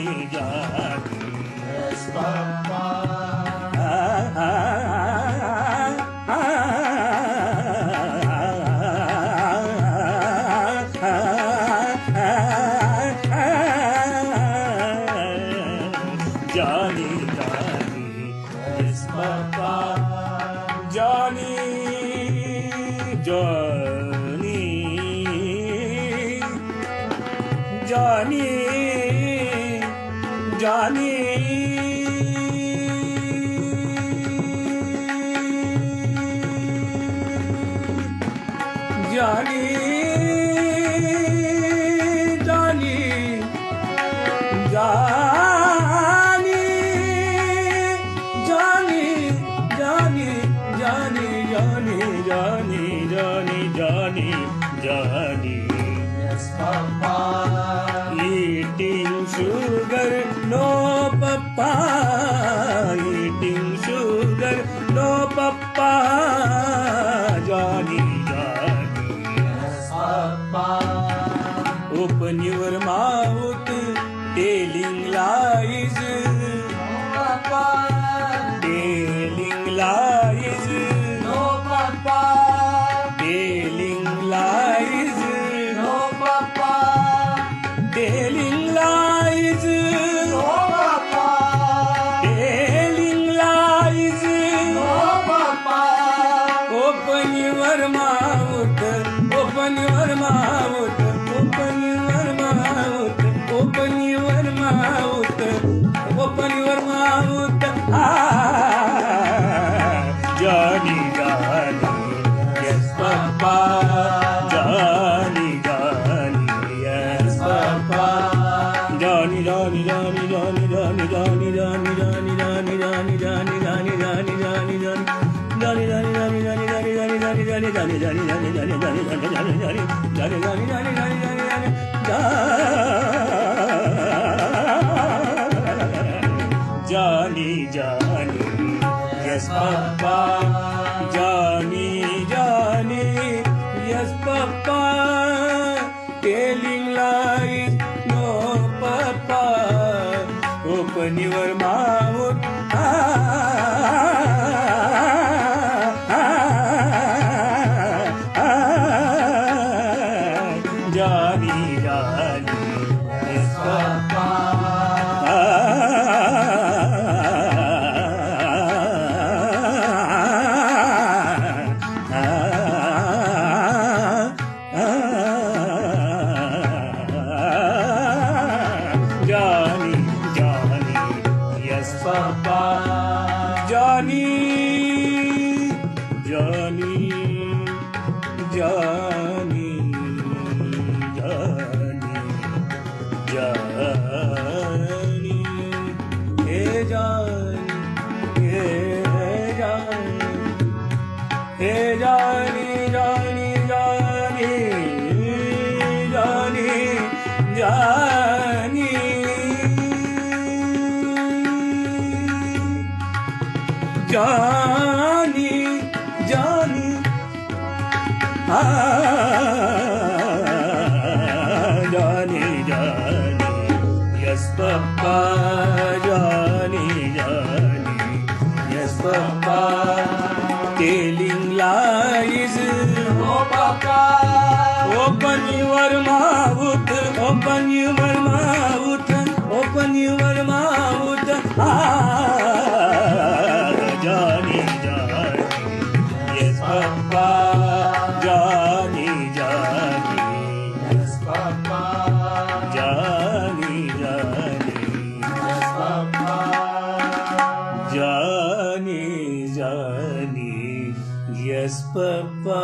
Johnny, Johnny. Yes, Papa. Johnny, Johnny, yes, Papa. Johnny, Johnny, Johnny, Johnny. Johnny, Johnny, Johnny, Johnny, Johnny, Johnny, Johnny, Johnny, Johnny, Johnny, Johnny. Yes, Papa. Eating sugar, no papa. Eating sugar, no papa. Johnny, Johnny. Yes, Papa. Open your mouth, telling lies. Papa. Telling lies. No, Papa. Telling lies. No, Papa. Telling lies. No, Papa. Telling lies. No, Papa. Open your mouth. Open your mouth. Open your mouth. Open your mouth. Open your mouth. Johnny, Johnny, yes, Papa. Johnny, Johnny, yes, Papa. Johnny, Johnny, Johnny, Johnny, Johnny, Johnny, Johnny, Johnny, Johnny, Johnny, Johnny, Johnny, Johnny, Johnny, Johnny. Johnny, Johnny, Johnny, Johnny, Johnny, Johnny, Johnny, Johnny, Johnny, Johnny, Johnny, Johnny, Johnny, Johnny, Johnny, Johnny, yes, Papa. Johnny, Johnny, yes, Papa. Telling lies, no, Papa. Open your mouth. Johnny, Johnny, yes, Papa. Johnny, Johnny, yes, Papa. Johnny, Johnny, Johnny, Johnny, Johnny, hey Johnny, hey Johnny, hey Johnny, Johnny, Johnny, Johnny, Johnny. Johnny, Johnny, Johnny, Johnny, yes, Papa. Johnny, Johnny, yes, Papa. Telling lies, No, Papa. open your mouth, open your mouth, open your mouth. Johnny, Johnny, yes, Papa. Johnny, Johnny, Yes, Papa. Johnny, Johnny, Yes, Papa. Johnny, Johnny, yes, Papa.